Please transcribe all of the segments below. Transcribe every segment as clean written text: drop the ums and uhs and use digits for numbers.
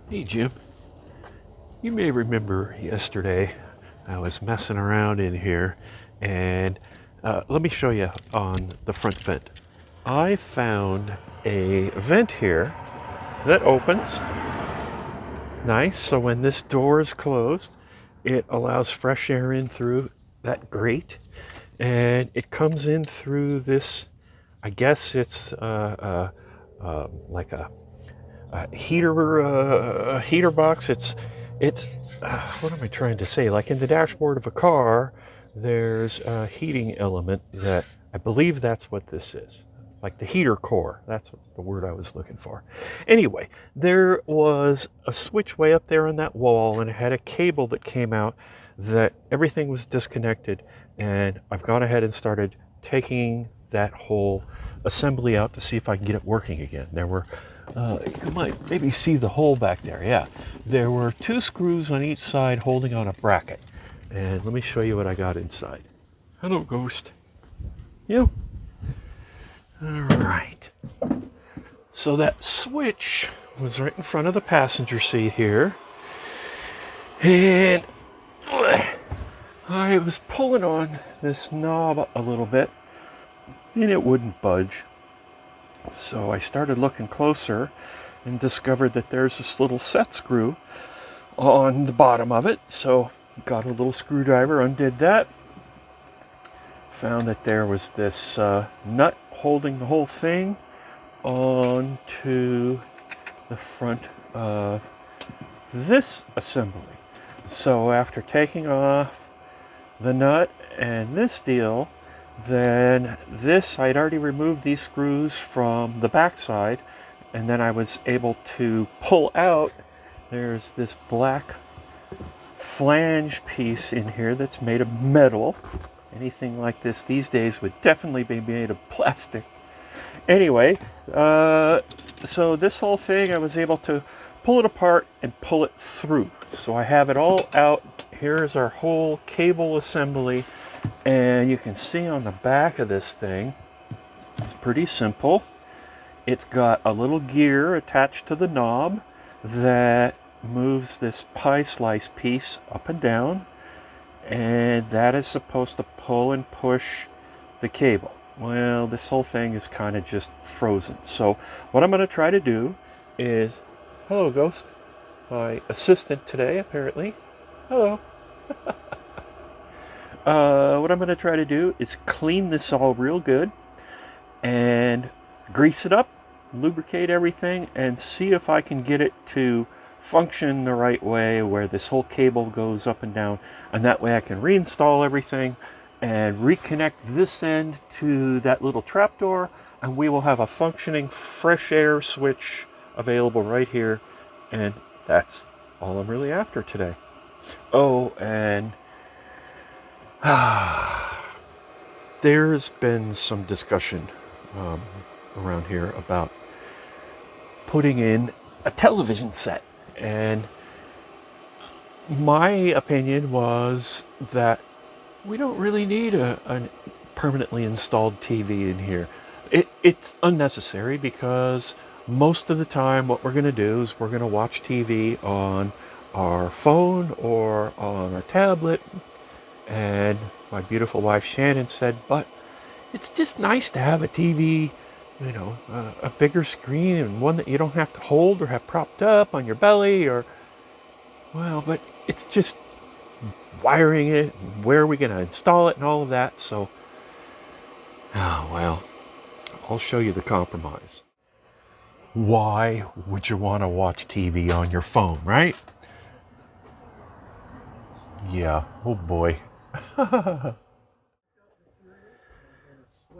Hey Jim, you may remember yesterday I was messing around in here and let me show you on the front vent. I found a vent here that opens. Nice, so when this door is closed, it allows fresh air in through that grate and it comes in through this, I guess it's like a heater box. It's what am I trying to say? Like in the dashboard of a car, there's a heating element that I believe that's what this is. Like the heater core. That's the word I was looking for. Anyway, there was a switch way up there on that wall, and it had a cable that came out that everything was disconnected. And I've gone ahead and started taking that whole assembly out to see if I can get it working again. There were you might maybe see the hole back there. Yeah, there were 2 screws on each side holding on a bracket. And let me show you what I got inside. Hello, ghost. You? All right. So that switch was right in front of the passenger seat here. And I was pulling on this knob a little bit and it wouldn't budge. So I started looking closer and discovered that there's this little set screw on the bottom of it. So got a little screwdriver, undid that. Found that there was this nut holding the whole thing onto the front of this assembly. So after taking off the nut and this deal, then this, I'd already removed these screws from the backside, and then I was able to pull out, there's this black flange piece in here that's made of metal. Anything like this these days would definitely be made of plastic. Anyway, so this whole thing, I was able to pull it apart and pull it through. So I have it all out. Here's our whole cable assembly. And you can see on the back of this thing, it's pretty simple. It's got a little gear attached to the knob that moves this pie slice piece up and down. And that is supposed to pull and push the cable. Well, this whole thing is kind of just frozen. So what I'm going to try to do is, hello, Ghost, my assistant today, apparently. Hello. What I'm going to try to do is clean this all real good and grease it up, lubricate everything, and see if I can get it to function the right way where this whole cable goes up and down, and that way I can reinstall everything and reconnect this end to that little trapdoor, and we will have a functioning fresh air switch available right here, and that's all I'm really after today. Oh, and there's been some discussion around here about putting in a television set, and my opinion was that we don't really need a permanently installed TV in here. It's unnecessary because most of the time what we're going to do is we're going to watch TV on our phone or on our tablet. And my beautiful wife Shannon said, but it's just nice to have a TV, you know, a bigger screen, and one that you don't have to hold or have propped up on your belly, or, well, but it's just wiring it, and where are we going to install it and all of that. So, oh, well, I'll show you the compromise. Why would you want to watch TV on your phone, right? Yeah, oh boy.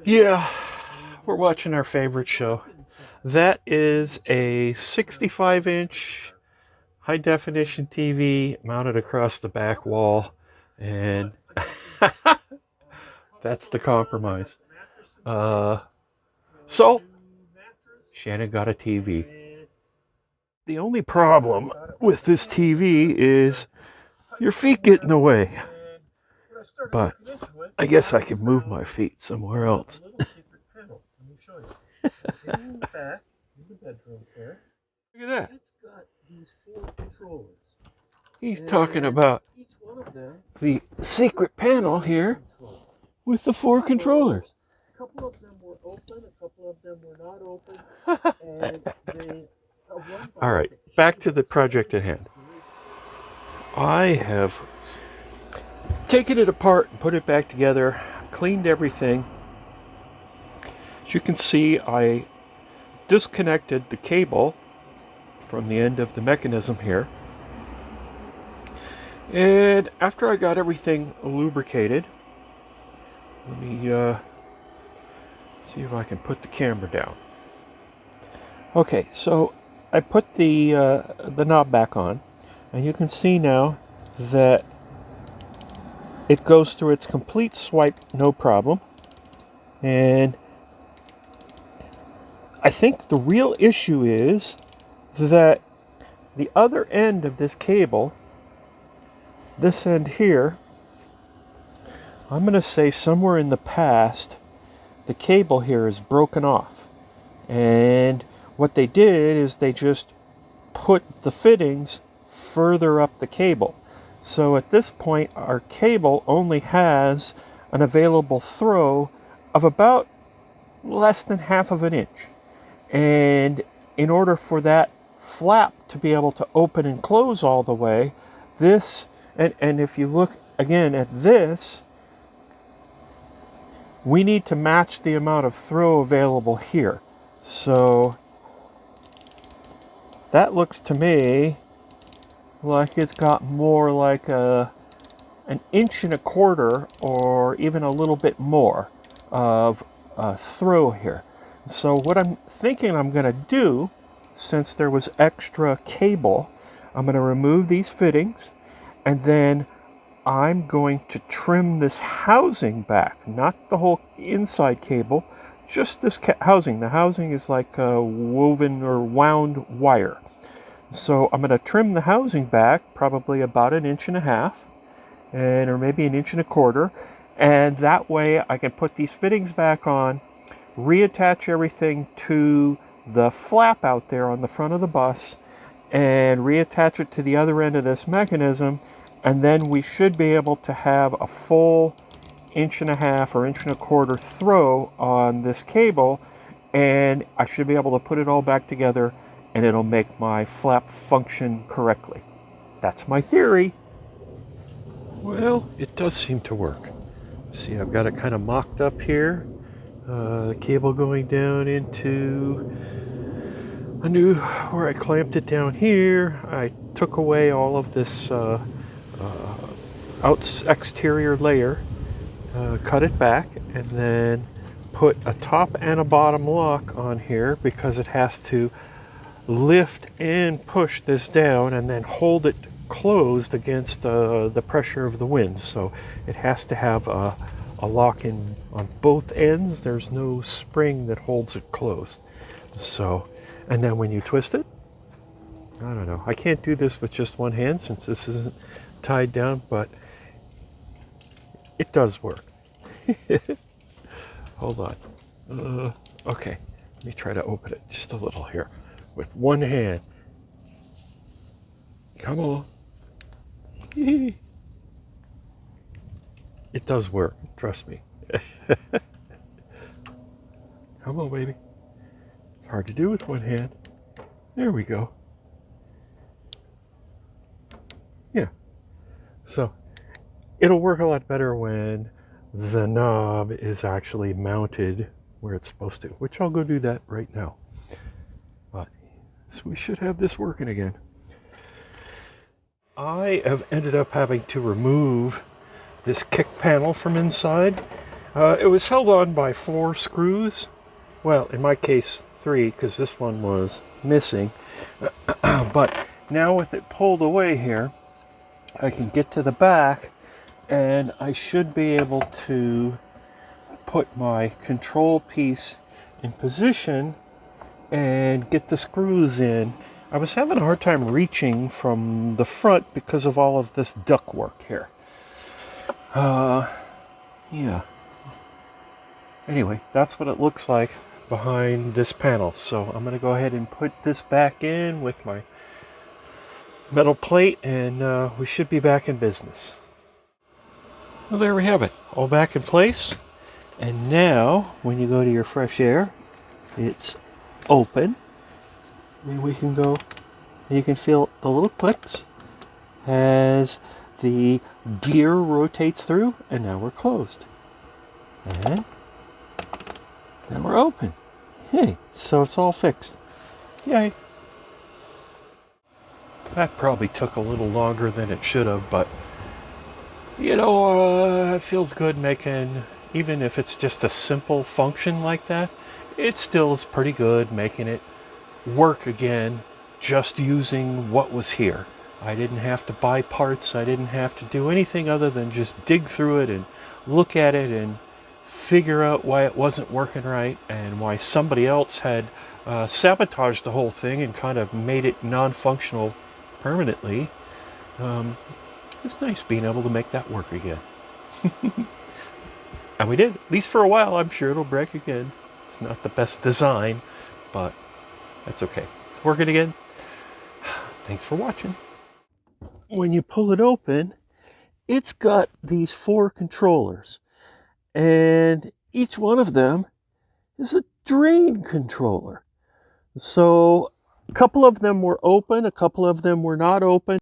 Yeah, we're watching our favorite show. That is a 65-inch high definition TV mounted across the back wall, and that's the compromise. So Shannon got a TV. The only problem with this TV is your feet get in the way. But I guess I can move my feet somewhere else. In fact, in the bedroom here, look at that. It's got these 4 controllers. He's talking about each one of them, the secret panel here with the 4 controllers. A couple of them were open, a couple of them were not open, and they all right, back to the project at hand. I have taken it apart and put it back together, cleaned everything. As you can see, I disconnected the cable from the end of the mechanism here. And after I got everything lubricated, let me see if I can put the camera down. Okay, so I put the knob back on, and you can see now that it goes through its complete swipe, no problem. And I think the real issue is that the other end of this cable, this end here, I'm going to say somewhere in the past, the cable here is broken off. And what they did is they just put the fittings further up the cable. So at this point, our cable only has an available throw of about less than half of an inch. And in order for that flap to be able to open and close all the way, this, and if you look again at this, we need to match the amount of throw available here. So that looks to me like it's got more like an 1.25 inches or even a little bit more of throw here. So what I'm thinking I'm going to do, since there was extra cable, I'm going to remove these fittings, and then I'm going to trim this housing back, not the whole inside cable, just this housing. The housing is like a woven or wound wire. So I'm going to trim the housing back probably about 1.5 inches, or maybe 1.25 inches, and that way I can put these fittings back on, reattach everything to the flap out there on the front of the bus, and reattach it to the other end of this mechanism, and then we should be able to have a full 1.5 inches or 1.25 inches throw on this cable, and I should be able to put it all back together, and it'll make my flap function correctly. That's my theory. Well, it does seem to work. See, I've got it kind of mocked up here. The cable going down into where I clamped it down here. I took away all of this exterior layer, cut it back, and then put a top and a bottom lock on here because it has to lift and push this down and then hold it closed against the pressure of the wind. So it has to have a lock in on both ends. There's no spring that holds it closed. So, and then when you twist it, I don't know. I can't do this with just one hand since this isn't tied down, but it does work. Hold on. Okay, let me try to open it just a little here with one hand. Come on. It does work, trust me. Come on, baby. It's hard to do with one hand. There we go. Yeah. So it'll work a lot better when the knob is actually mounted where it's supposed to, which I'll go do that right now. But so we should have this working again. I have ended up having to remove this kick panel from inside. It was held on by 4 screws. Well, in my case, 3, because this one was missing. But now with it pulled away here, I can get to the back, and I should be able to put my control piece in position and get the screws in. I was having a hard time reaching from the front because of all of this ductwork here. Yeah. Anyway, that's what it looks like behind this panel. So I'm going to go ahead and put this back in with my metal plate, and we should be back in business. Well, there we have it, all back in place. And now, when you go to your fresh air, it's open. And we can go, and you can feel the little clicks as the gear rotates through, and now we're closed. And now we're open. Hey, so it's all fixed. Yay. That probably took a little longer than it should have, but you know, it feels good making, even if it's just a simple function like that, it still is pretty good making it work again, just using what was here. I didn't have to buy parts. I didn't have to do anything other than just dig through it and look at it and figure out why it wasn't working right and why somebody else had sabotaged the whole thing and kind of made it non-functional permanently. It's nice being able to make that work again. And we did, at least for a while. I'm sure it'll break again. It's not the best design, but that's okay. It's working again. Thanks for watching. When you pull it open, it's got these 4 controllers, and each one of them is a drain controller. So a couple of them were open, a couple of them were not open.